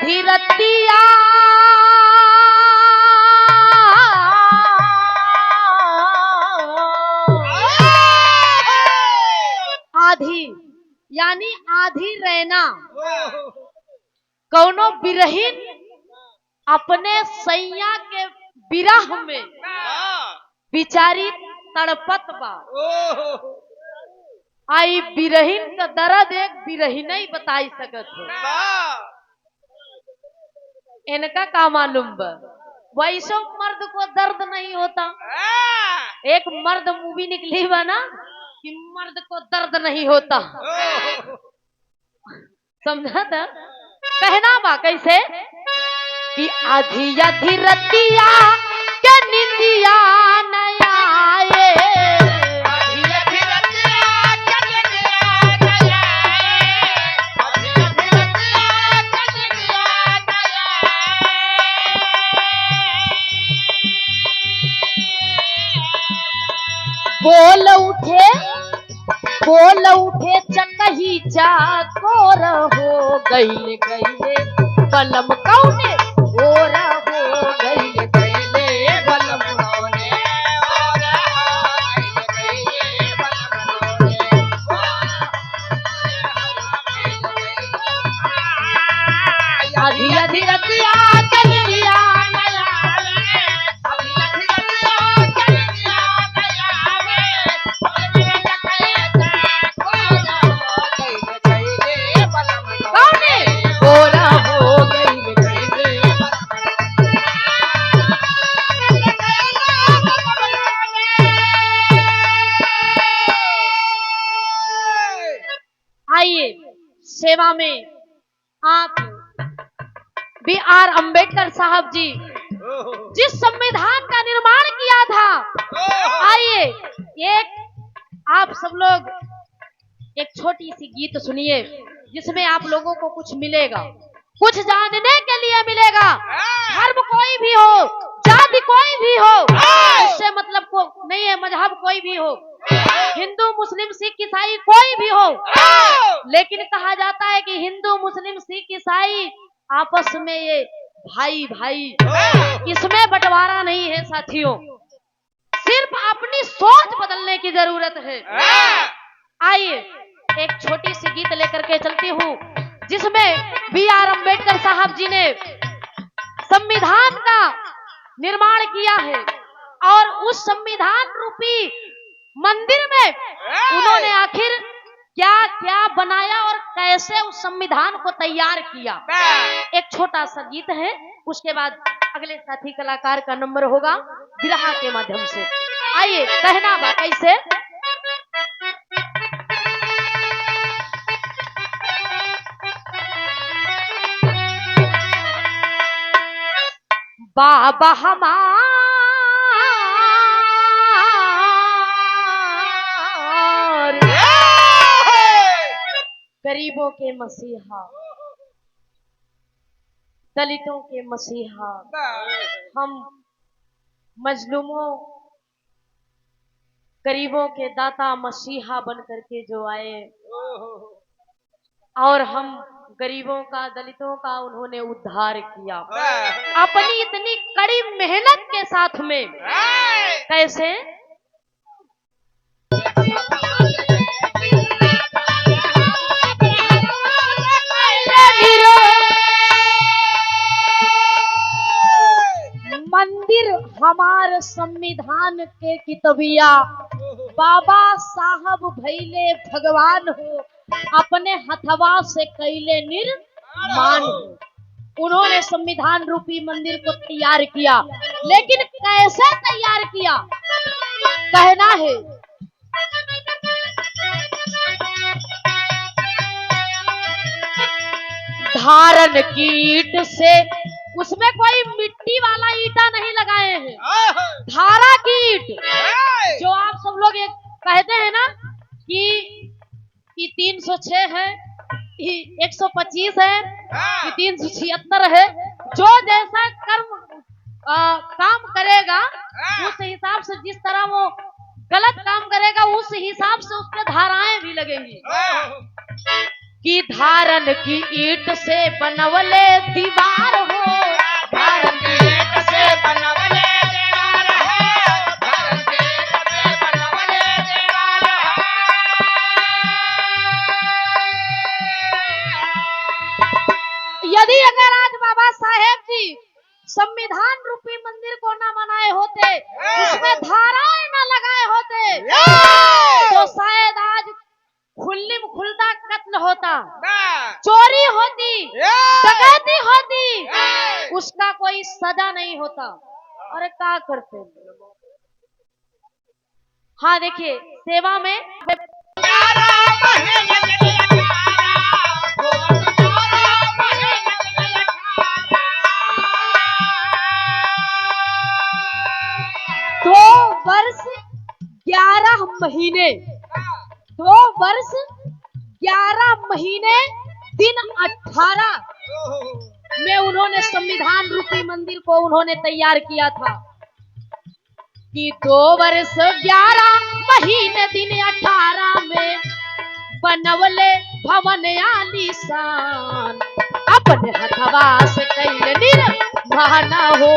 आधी रतिया आधी यानी आधी रहना कौनो बिरहीन अपने सैया के विरह में बिचारी तड़पत बा। आई बिरहीन का दर्द एक बिरहीन ही बताई सकत है। इनका का मालूम बा वैसो मर्द को दर्द नहीं होता। एक मर्द मूवी निकली बा ना कि मर्द को दर्द नहीं होता। समझा था कहना बा कैसे कि आधी आधी रतिया के निंदिया नया बोल उठे चकही चाकोर हो गईले गईले बलम कौने और हो गईले गईले बलम कौने आधी आधी रतिया चलिया सेवा में आप B.R. अम्बेडकर साहब जी जिस संविधान का निर्माण किया था, आइए एक आप सब लोग एक छोटी सी गीत सुनिए जिसमें आप लोगों को कुछ मिलेगा, कुछ जानने के लिए मिलेगा। धर्म कोई भी हो, जाति कोई भी हो, इससे मतलब को नहीं है, मजहब कोई भी हो, हिंदू मुस्लिम सिख ईसाई कोई भी हो, लेकिन कहा जाता है कि हिंदू मुस्लिम सिख ईसाई आपस में ये भाई भाई, इसमें बंटवारा नहीं है साथियों, सिर्फ अपनी सोच बदलने की जरूरत है। आइए एक छोटी सी गीत लेकर के चलती हूँ जिसमें B.R. अम्बेडकर साहब जी ने संविधान का निर्माण किया है और उस संविधान रूपी मंदिर में उन्होंने आखिर क्या क्या बनाया और कैसे उस संविधान को तैयार किया। एक छोटा सा गीत है, उसके बाद अगले साथी कलाकार का नंबर होगा बिरहा के माध्यम से। आइए कहना बा कैसे बाबा हमार गरीबों के मसीहा, दलितों के मसीहा, हम मजलूमों गरीबों के दाता मसीहा बन करके जो आए और हम गरीबों का दलितों का उन्होंने उद्धार किया अपनी इतनी कड़ी मेहनत के साथ में। कैसे मंदिर हमारे संविधान के कितबिया बाबा साहब भैले भगवान हो अपने हथवा से कैले निर्माण हो। उन्होंने संविधान रूपी मंदिर को तैयार किया, लेकिन कैसे तैयार किया कहना है धारण की ईंट से, उसमें कोई मिट्टी वाला ईंटा नहीं लगाए हैं, धारा की ईंट जो आप सब लोग एक कहते हैं ना कि 306 है, 125 है, कि 376 है, जो जैसा काम करेगा उस हिसाब से, जिस तरह वो गलत काम करेगा उस हिसाब से उस पर धाराएं भी लगेंगी। कि धारन की ईंट से बनवले दीवार हो, धारन की ईंट से बनवले दीवार है, धारन की ईंट से बनवले दीवार है। यदि अगर आज बाबा साहेब जी संविधान रूपी मंदिर को न बनाए होते, उसमें धाराएं न लगाए होते, तो शायद आज खुल्ली खुलता कत्ल होता, चोरी होती, डकैती होती, उसका कोई सजा नहीं होता। अरे क्या करते। हाँ देखिए, सेवा में वर्ष 11 महीने, 2 वर्ष 11 महीने दिन 18 में उन्होंने संविधान रूपी मंदिर को उन्होंने तैयार किया था कि 2 वर्ष 11 महीने दिन 18 में बनवले भवन आलीशान, अपने हथवा से कैल निर्माण हो।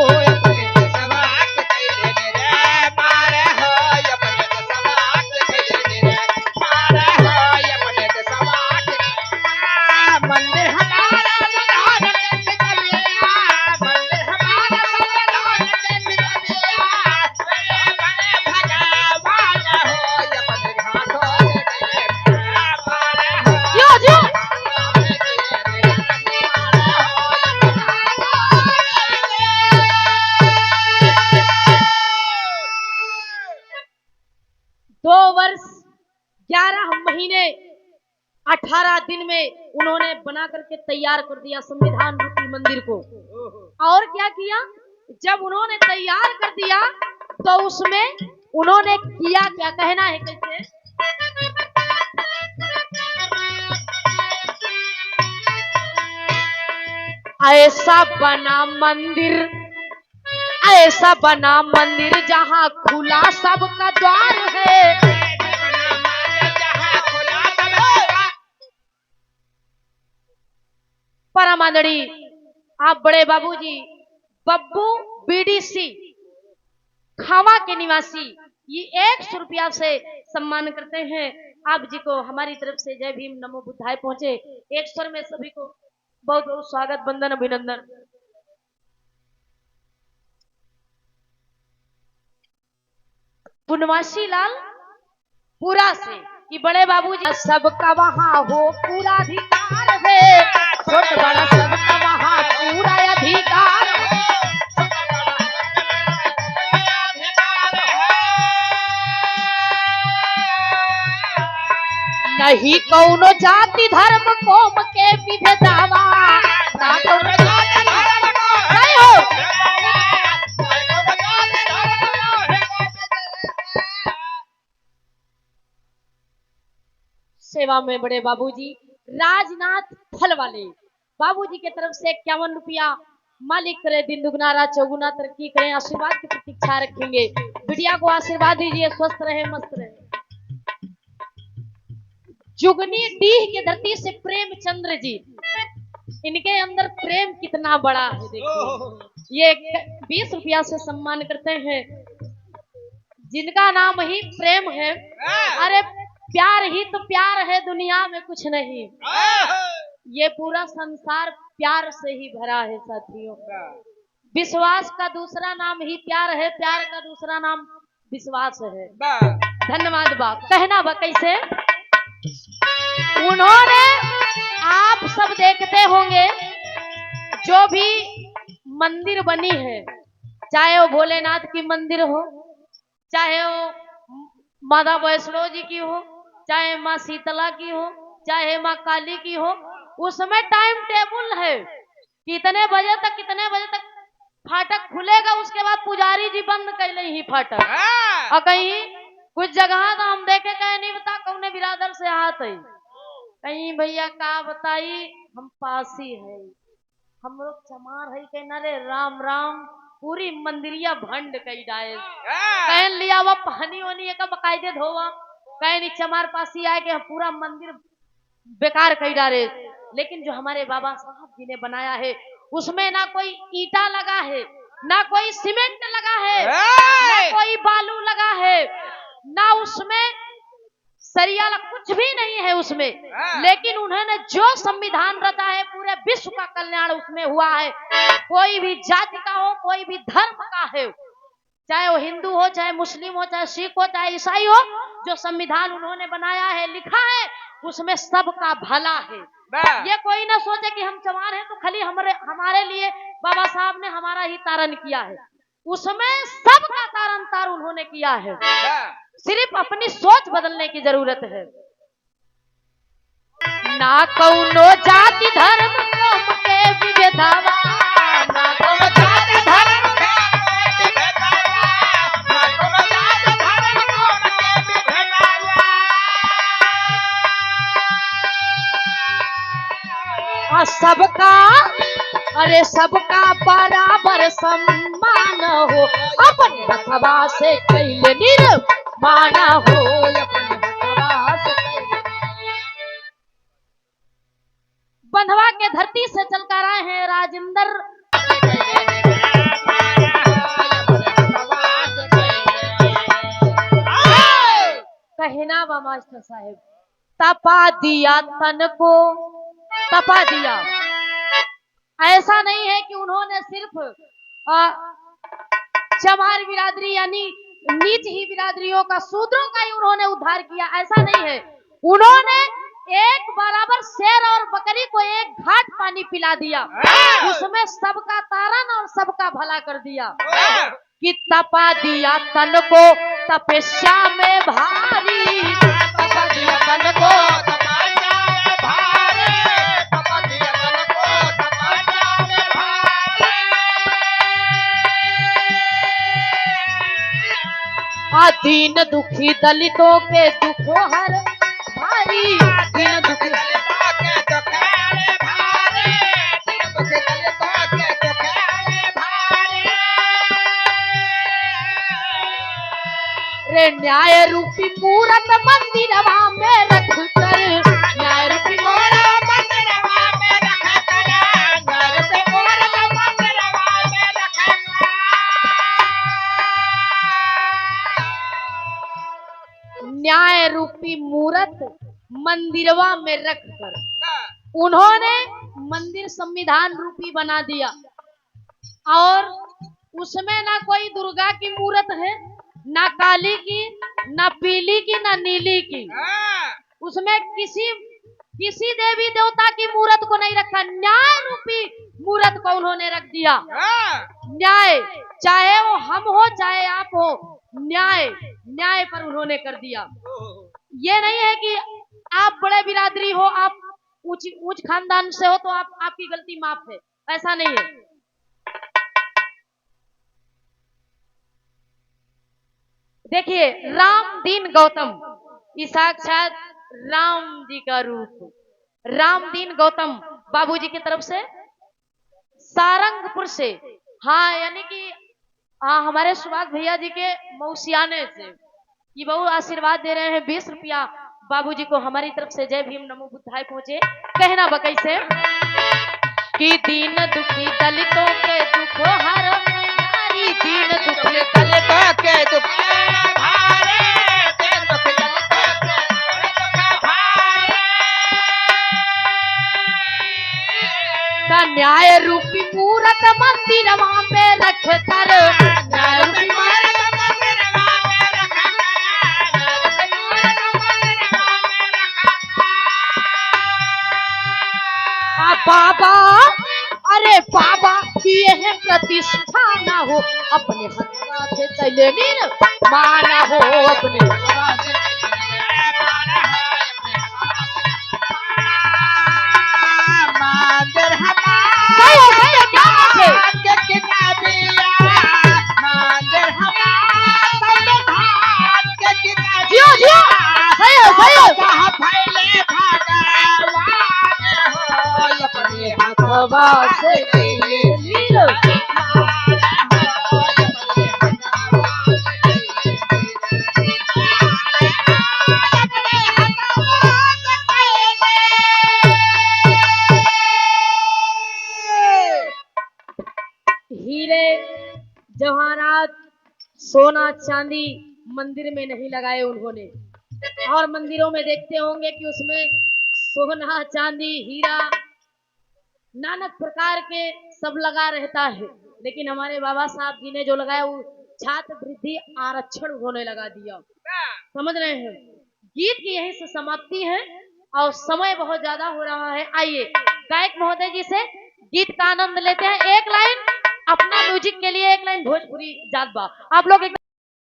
दो वर्ष 11 महीने 18 दिन में उन्होंने बना करके तैयार कर दिया संविधान रूपी मंदिर को। और क्या किया, जब उन्होंने तैयार कर दिया तो उसमें उन्होंने किया क्या, कहना है कैसे, ऐसा बना मंदिर, ऐसा बना मंदिर जहां खुला सबका द्वार है। परमानड़ी आप बड़े बाबूजी बब्बू बीडीसी खावा के निवासी ये 100 रुपया से सम्मान करते हैं। आप जी को हमारी तरफ से जय भीम नमो बुद्धाय पहुंचे। 100 में सभी को बहुत बहुत स्वागत, वंदन, अभिनंदन। पुनवासी लाल पूरा से कि बड़े बाबूजी सबका वहां हो पूरा अधिकार है, छोट बड़ा सबका वहां पूरा अधिकार है। नहीं कौनो जाति धर्म कौम के विभेदावा, ना कौनो जाति धर्म नहीं हो। सेवा में बड़े बाबूजी राजनाथ फल वाले बाबूजी के तरफ से 51 रुपया। मालिक करे दिन दुगना रात चौगुना तरक्की करें, आशीर्वाद की प्रतीक्षा रखेंगे। बिटिया को आशीर्वाद दीजिए, स्वस्थ रहे मस्त रहे। जुगनी डीह के धरती से प्रेमचंद्र जी, इनके अंदर प्रेम कितना बड़ा है देखिए। ये 20 रुपया से सम्मान करते हैं, जिनका नाम ही प्रेम है। अरे प्यार ही तो प्यार है, दुनिया में कुछ नहीं। ये पूरा संसार प्यार से ही भरा है साथियों। विश्वास का दूसरा नाम ही प्यार है, प्यार का दूसरा नाम विश्वास है। धन्यवाद बा। कहना बा कैसे, उन्होंने आप सब देखते होंगे जो भी मंदिर बनी है, चाहे वो भोलेनाथ की मंदिर हो, चाहे वो माता वैष्णो जी की हो, चाहे माँ शीतला की हो, चाहे माँ काली की हो, उसमें टाइम टेबल है कितने बजे तक कितने बजे तक फाटक खुलेगा, उसके बाद पुजारी जी बंद कर ले ही फाटक। और कहीं कुछ जगह तो हम देखे कहीं नहीं बता कौन बिरादर से हाथ है, कहीं भैया का बताई हम पासी है, हम लोग चमार है, कहना रे राम राम पूरी मंदिरिया भंड कई डायल कहन लिया वह पानी वानी का बकायदे धोवा, कहीं नहीं चमार पासी आए के पूरा मंदिर बेकार कई डाले। लेकिन जो हमारे बाबा साहब जी ने बनाया है उसमें ना कोई ईटा लगा है, ना कोई सीमेंट लगा है, ना कोई बालू लगा है, ना उसमें सरिया कुछ भी नहीं है उसमें। लेकिन उन्होंने जो संविधान रचा है पूरे विश्व का कल्याण उसमें हुआ है। कोई भी जाति का हो, कोई भी धर्म का है, चाहे वो हिंदू हो, चाहे मुस्लिम हो, चाहे सिख हो, चाहे ईसाई हो, जो संविधान उन्होंने बनाया है, लिखा है, उसमें सबका भला है। ये कोई ना सोचे कि हम जवान हैं तो खाली हमारे लिए बाबा साहब ने हमारा ही तारण किया है। उसमें सबका तारण तार उन्होंने किया है। सिर्फ अपनी सोच बदलने की जरूरत है। ना कौनो जाति धर्म कौम के विविधवा, ना कौनो जाति धर्म सबका, अरे सबका बराबर सम्मान हो, अपने हथवा से कैले निर्माण हो, अपने हथवा से। बंधवा के धरती से चल कर आए हैं राजेंद्र, कहना बा मास्टर साहेब, तपा दिया तन को, तपा दिया। ऐसा नहीं है कि उन्होंने सिर्फ चमार बिरादरी यानी नीच ही बिरादरियों का, शूद्रों का ही उन्होंने उद्धार किया, ऐसा नहीं है। उन्होंने एक बराबर शेर और बकरी को एक घाट पानी पिला दिया, उसमें सबका तारण और सबका भला कर दिया। कि तपा दिया तन को तपस्या में भारी, तपा दिया तन को दीन दुखी दलितों के दुखों हर भारी, दीन दुखी दलितों के दुख भारी, दीन दुखी दलितों के दुख भारी। रे न्याय रूपी मूरत मंदिरवा में रख कर, न्याय रूपी मूरत मंदिरवा में रख कर, न्याय रूपी मूरत मंदिरवा में रख कर। न्याय रूपी मूरत मंदिरवा में रखकर उन्होंने मंदिर संविधान रूपी बना दिया। और उसमें ना कोई दुर्गा की मूरत है, ना काली की, ना पीली की, ना नीली की। उसमें किसी देवी देवता की मूरत को नहीं रखा, न्याय रूपी मूरत को उन्होंने रख दिया। न्याय, चाहे वो हम हो चाहे आप हो, न्याय न्याय पर उन्होंने कर दिया। ये नहीं है कि आप बड़े बिरादरी हो, आप उच्च खानदान से हो तो आपकी गलती माफ है, ऐसा नहीं है। देखिए राम दीन गौतम, ये साक्षात राम जी का रूप। राम दीन गौतम बाबूजी की तरफ से सारंगपुर से, हाँ यानी कि हाँ हमारे सुभाष भैया जी के मौसियाने से ये बहु आशीर्वाद दे रहे हैं 20 रुपया बाबूजी को हमारी तरफ से। जय भीम नमो बुद्धाय पहुंचे। कहना बकई से कि दीन दुखी दलितों के दुख हर भारी, दीन दुखी दलितों के दुख भारी, दीन दुखी दलितों के दुख भारी। का न्याय रूपी मूरत मंदिरवा में रख कर, न्याय रूपी बाबा, अरे बाबा ये प्रतिष्ठा ना हो, अपने हथवा से तले माना हो, अपने हथवा से मादर हीरे जवाहरात सोना चांदी मंदिर में नहीं लगाए उन्होंने। और मंदिरों में देखते होंगे कि उसमें सोना चांदी हीरा नाना प्रकार के सब लगा रहता है, लेकिन हमारे बाबा साहब जी ने जो लगाया वो छात्रवृत्ति आरक्षण उन्होंने लगा दिया। समझ रहे हैं? गीत की यही से समाप्ति है और समय बहुत ज्यादा हो रहा है। आइए गायक महोदय जी से गीत का आनंद लेते हैं। एक लाइन अपना म्यूजिक के लिए, एक लाइन भोजपुरी जात बा। आप लोग